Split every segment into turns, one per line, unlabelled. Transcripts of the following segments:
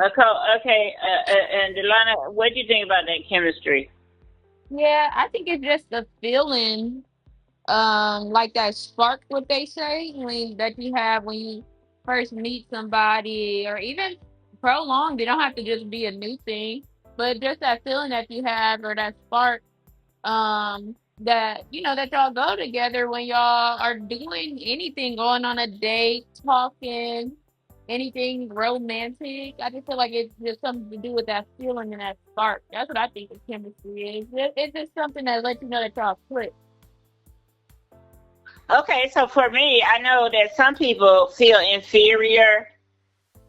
Okay, and Delana, what do you think about that chemistry?
Yeah, I think it's just the feeling, like that spark, what they say, when that you have when you first meet somebody, or even prolonged. It don't have to just be a new thing, but just that feeling that you have, or that spark, that that y'all go together when y'all are doing anything, going on a date, talking, anything romantic. I just feel like it's just something to do with that feeling and that spark. That's what I think of chemistry is. It's just something that lets you know that y'all click.
Okay, so for me, I know that some people feel inferior.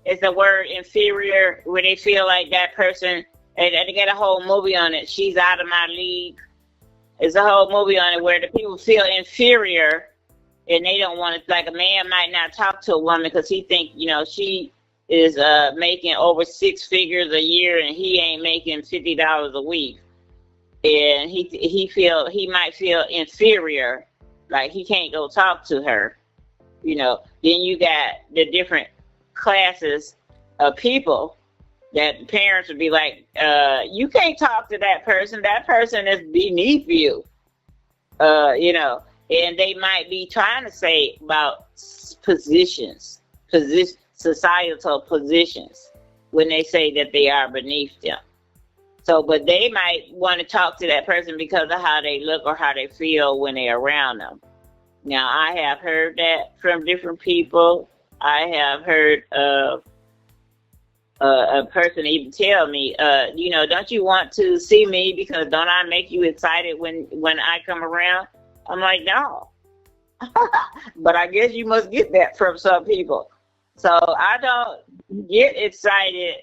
Is the word inferior, where they feel like that person, and they get a whole movie on it. She's out of my league. There's a whole movie on it where the people feel inferior, and they don't want to. Like a man might not talk to a woman because he think she is making over six figures a year, and he ain't making $50 a week, and he might feel inferior, like he can't go talk to her. Then you got the different classes of people that parents would be like, you can't talk to that person. That person is beneath you. And they might be trying to say about societal positions, when they say that they are beneath them. So, but they might want to talk to that person because of how they look or how they feel when they're around them. Now, I have heard that from different people. I have heard of a person even tell me, don't you want to see me because don't I make you excited when I come around? I'm like, no. But I guess you must get that from some people. So I don't get excited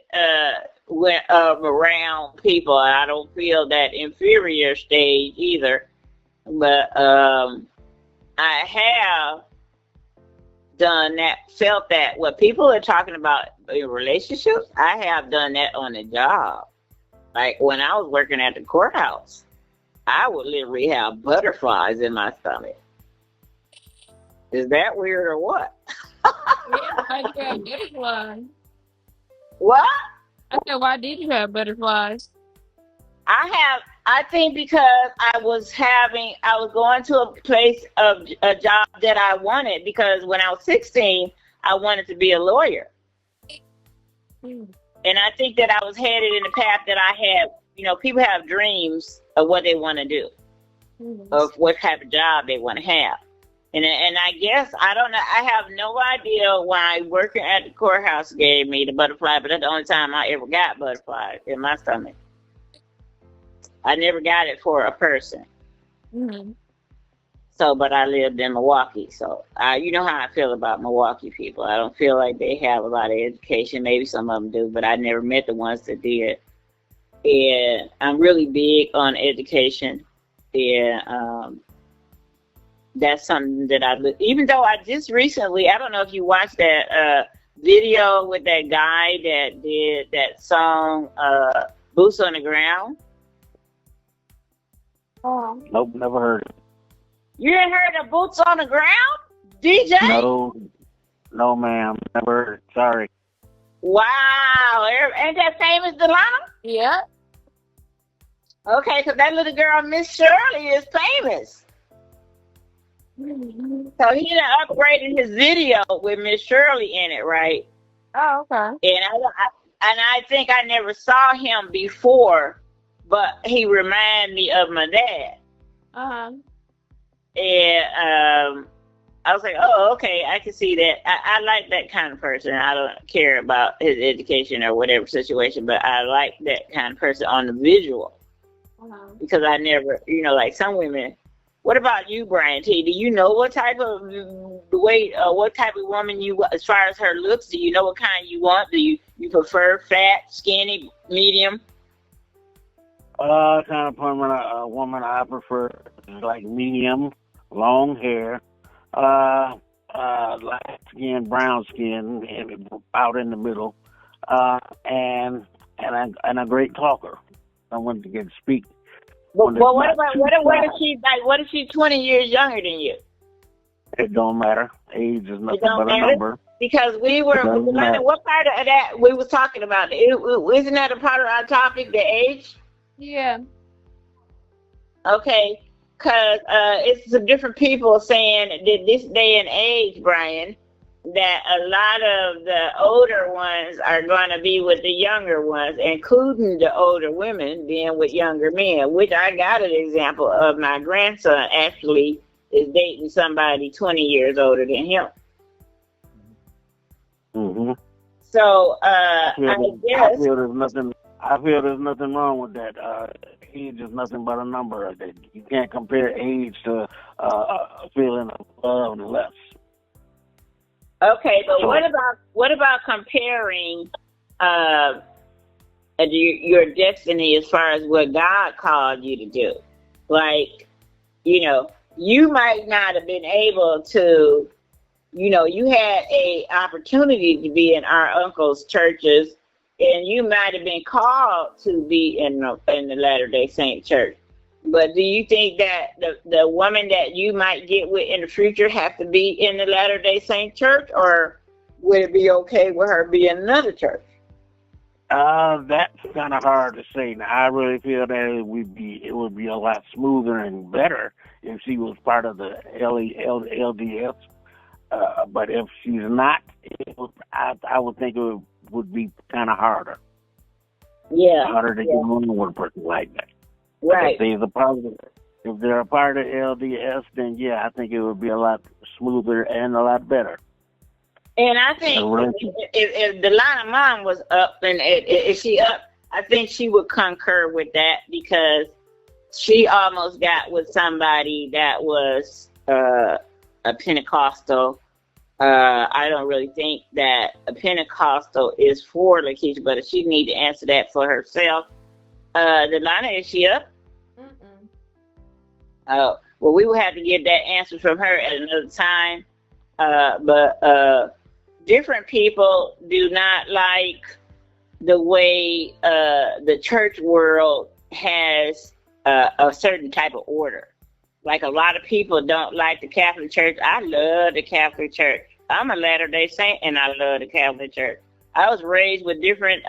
when around people. I don't feel that inferior stage either. But I have felt that what people are talking about in relationships, I have done that on the job. Like when I was working at the courthouse, I would literally have butterflies in my stomach. Is that weird or what?
Yeah, why did you have butterflies?
What?
I said, why did you have butterflies?
I think because I was going to a place of a job that I wanted, because when I was 16, I wanted to be a lawyer.
Mm,
And I think that I was headed in the path that I had. People have dreams of what they want to do,
mm,
of what type of job they want to have. And I guess, I don't know, I have no idea why working at the courthouse gave me the butterfly, but that's the only time I ever got butterflies in my stomach. I never got it for a person.
mm.
So, but I lived in Milwaukee, so you know how I feel about Milwaukee people. I don't feel like they have a lot of education. Maybe some of them do, but I never met the ones that did. And I'm really big on education, and that's something that even though I just recently, I don't know if you watched that video with that guy that did that song, Boots on the Ground.
Oh,
Nope, never heard it.
You ain't heard of Boots on the Ground, DJ?
No, no, ma'am, never heard it. Sorry.
Wow, ain't that famous, Delana?
yeah.
Okay, because that little girl, Miss Shirley, is famous.
Mm-hmm.
So he done upgraded his video with Miss Shirley in it, right?
Oh, okay.
And I think I never saw him before, but he reminded me of my dad.
Uh-huh.
And I was like, oh, okay, I can see that. I like that kind of person. I don't care about his education or whatever situation, but I like that kind of person on the visual,
Uh-huh.
because I never, like some women. What about you, Brian T? Do you know what type of what type of woman as far as her looks? Do you know what kind you want? Do you prefer fat, skinny, medium?
Kind of woman I prefer is like medium, long hair, light skin, brown skin, and out in the middle, and a great talker. Someone to get speak.
But what if she's 20 years younger than you?
It don't matter. Age is
It
nothing
don't
but a
matter.
number.
Because we were,
It doesn't matter.
what part of that we was talking about? Isn't that a part of our topic, the age?
Yeah.
Okay, because it's some different people saying that this day and age, Brian, that a lot of the older ones are going to be with the younger ones, including the older women being with younger men, which I got an example of. My grandson actually is dating somebody 20 years older than him.
Hmm.
So
I
I
I
guess,
feel there's nothing. I feel there's nothing wrong with that. Age is nothing but a number. You can't compare age to a feeling of love and less.
okay, but
So,
what about comparing uh, your destiny as far as what God called you to do? Like, you might not have been able to, you had a opportunity to be in our uncle's churches, and you might have been called to be in the Latter Day Saint church. But do you think that the woman that you might get with in the future have to be in the Latter Day Saint church, or would it be okay with her being in another church?
that's kind of hard to say. Now, I really feel that it would be a lot smoother and better if she was part of the LDS. But if she's not, I would think it would be kind of
Yeah,
harder to get
yeah,
on with a person like that. But
right.
if they're a part of LDS, then yeah, I think it would be a lot smoother and a lot better.
And I
The
think
relationship.
if the line of mom was up, and if she up, I think she would concur with that, because she almost got with somebody that was a Pentecostal. I don't really think that a Pentecostal is for Lakeisha, but she need to answer that for herself. Delana, is she up?
Mm-mm.
Well, we will have to get that answer from her at another time. But different people do not like the way the church world has a certain type of order. Like, a lot of people don't like the Catholic Church. I love the Catholic Church. I'm a Latter Day Saint, and I love the Catholic Church. I was raised with different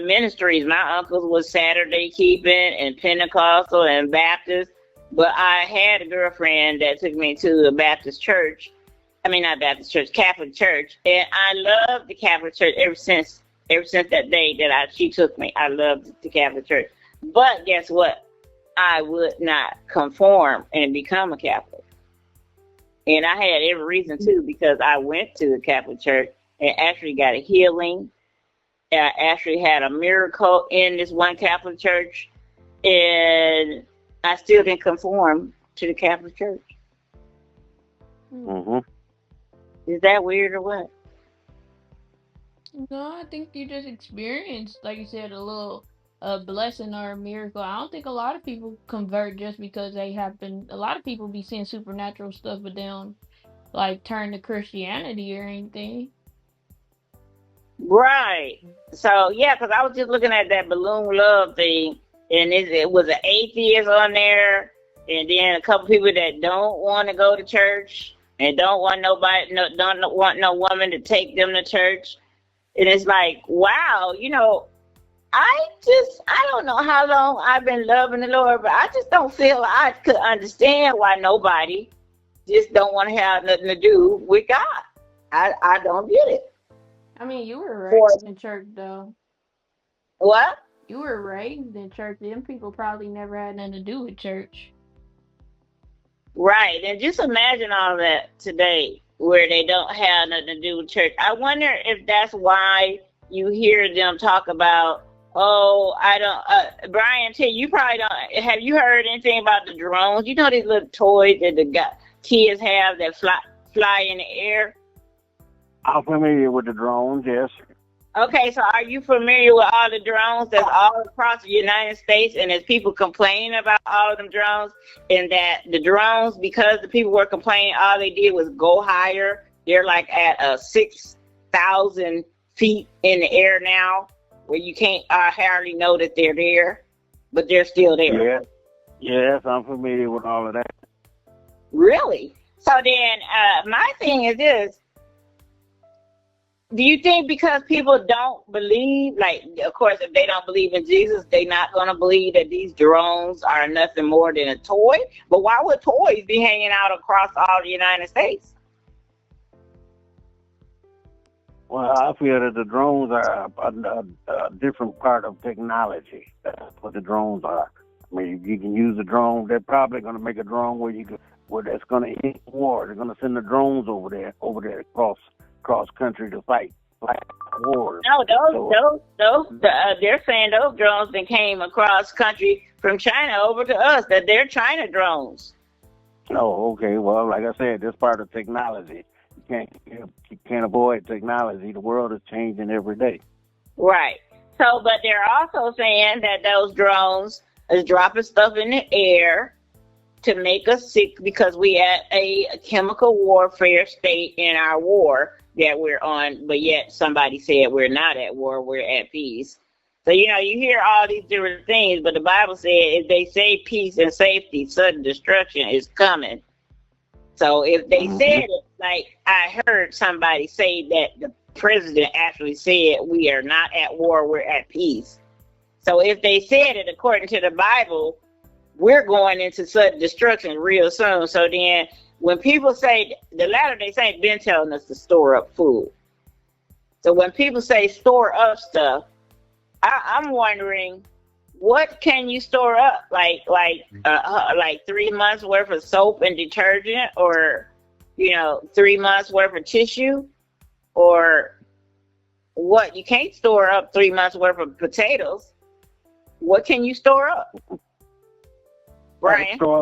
ministries. My uncles was Saturday keeping and Pentecostal and Baptist, but I had a girlfriend that took me to a Baptist church. I mean, not Baptist church, Catholic church, and I loved the Catholic Church ever since that day that she took me. I loved the Catholic Church. But guess what? I would not conform and become a Catholic. And I had every reason to, because I went to the Catholic Church and actually got a healing. I actually had a miracle in this one Catholic church, and I still didn't conform to the Catholic Church.
Hmm.
Is that weird or what?
No, I think you just experienced, like you said, a little blessing or a miracle. I don't think a lot of people convert just because they happen. A lot of people be seeing supernatural stuff, but they don't like turn to Christianity or anything.
Right. So yeah, because I was just looking at that balloon love thing, and it was an atheist on there, and then a couple people that don't want to go to church and don't want nobody, no, don't want no woman to take them to church, and it's like, wow, I don't know how long I've been loving the Lord, but I just don't feel I could understand why nobody just don't want to have nothing to do with God. I don't get it.
I mean, you were
For
raised in church though.
what?
You were raised in church. Them people probably never had nothing to do with church.
Right. And just imagine all that today, where they don't have nothing to do with church. I wonder if that's why you hear them talk about, oh, I don't, Brian T, you probably don't, have you heard anything about the drones? You know, these little toys that the kids have that fly in the air?
I'm familiar with the drones, yes.
Okay, so are you familiar with all the drones that's all across the United States? And there's people complaining about all of them drones, and that the drones, because the people were complaining, all they did was go higher. They're like at 6,000 feet in the air now, where you can't hardly know that they're there, but they're still there.
Yeah. Yes, I'm familiar with all of that.
Really? So then, my thing is this. do you think because people don't believe, like, of course, if they don't believe in Jesus, they not going to believe that these drones are nothing more than a toy? But why would toys be hanging out across all the United States?
Well, I feel that the drones are a different part of technology. That's what the drones are. I mean, you can use a drone. They're probably going to make a drone where that's going to end war. They're going to send the drones over there cross country to fight wars.
No, they're saying those drones that came across country from China over to us, that they're China drones.
Oh, okay. Well, like I said, this part of technology. You can't avoid technology. The world is changing every day.
Right. So, but they're also saying that those drones is dropping stuff in the air to make us sick because we at a chemical warfare state in our war that we're on, but yet somebody said we're not at war, we're at peace. So, you hear all these different things, but the Bible said if they say peace and safety, sudden destruction is coming. So if they said it, like I heard somebody say that the president actually said we are not at war, we're at peace. So if they said it according to the Bible, we're going into sudden destruction real soon. So then when people say, the Latter-day Saints been telling us to store up food. So when people say store up stuff, I'm wondering, what can you store up? Like 3 months worth of soap and detergent, or 3 months worth of tissue, or what? You can't store up 3 months worth of potatoes. What can you store up, Brian?
Store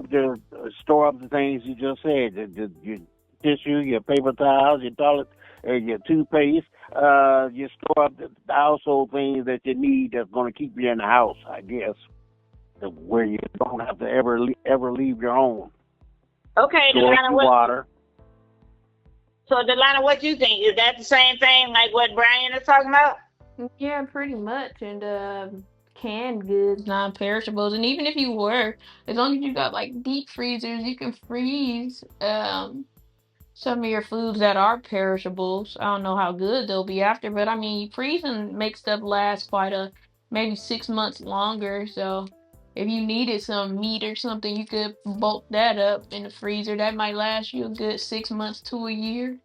up the things you just said. Your tissue, your paper towels, your toilet, your toothpaste. You store up the household things that you need that's going to keep you in the house, I guess, where you don't have to ever leave your home.
Okay,
store up water.
So, Delana, what you think? Is that the same thing like what Brian is talking about?
Yeah, pretty much. And canned goods, non-perishables, and even if you were, as long as you got like deep freezers, you can freeze some of your foods that are perishables. I don't know how good they'll be after, but I mean, freezing makes stuff last maybe 6 months longer. So if you needed some meat or something, you could bulk that up in the freezer. That might last you a good 6 months to a year.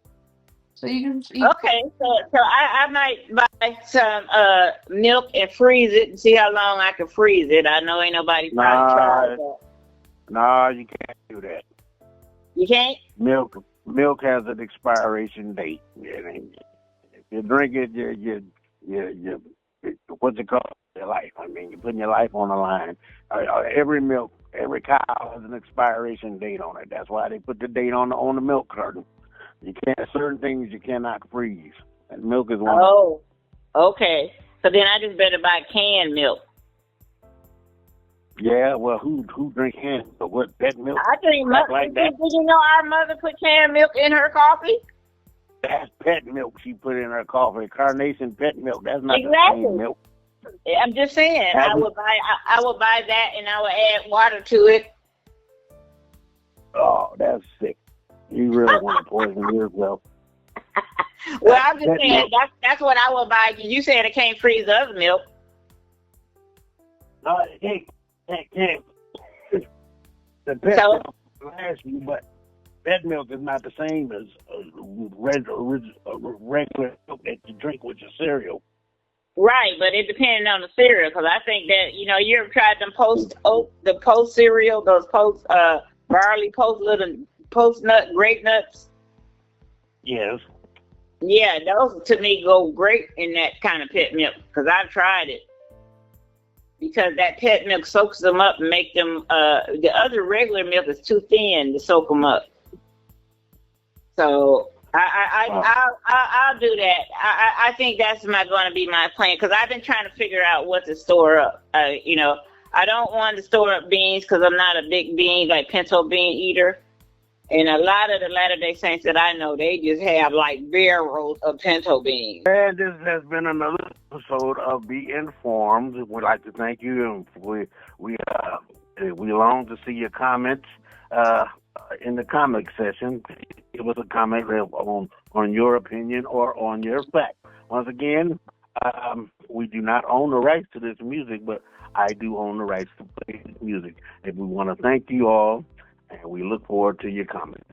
So you can eat.
Okay, so I might buy some milk and freeze it and see how long I can freeze it. I know ain't nobody probably tried that.
No, you can't do that.
You can't?
Milk has an expiration date. If you drink it, you what's it called? Your life. I mean, you're putting your life on the line. Every cow has an expiration date on it. That's why they put the date on the milk carton. You can't, certain things you cannot freeze, and milk is one.
Oh, okay. So then I just better buy canned milk.
Yeah, well, who drink canned milk? What, pet milk?
I drink milk like that. Did you know our mother put canned milk in her coffee?
That's pet milk she put in her coffee. Carnation pet milk. That's not the same milk.
I'm just saying. I would buy that, and I would add water to it.
Oh, that's sick. You really want to poison yourself.
Well, I'm just saying that's what I would buy. You said it can't freeze the other milk.
No, it can't. The pet milk lasts you, but pet milk is not the same as regular milk that you drink with your cereal.
Right, but it depends on the cereal, because I think that, you ever tried them post cereal, those barley post nut grape nuts?
Yes.
Yeah, those to me go great in that kind of pet milk, because I've tried it. Because that pet milk soaks them up and make them, the other regular milk is too thin to soak them up. So I'll do that. I think that's going to be my plan, because I've been trying to figure out what to store up. I don't want to store up beans because I'm not a big pinto bean eater. And a lot of the Latter-day Saints that I know, they just have like barrels of pinto beans.
And this has been another episode of Be Informed. We'd like to thank you, and we long to see your comments in the comment section. give us a comment on your opinion or on your fact. Once again, we do not own the rights to this music, but I do own the rights to play this music. And we want to thank you all, and we look forward to your comments.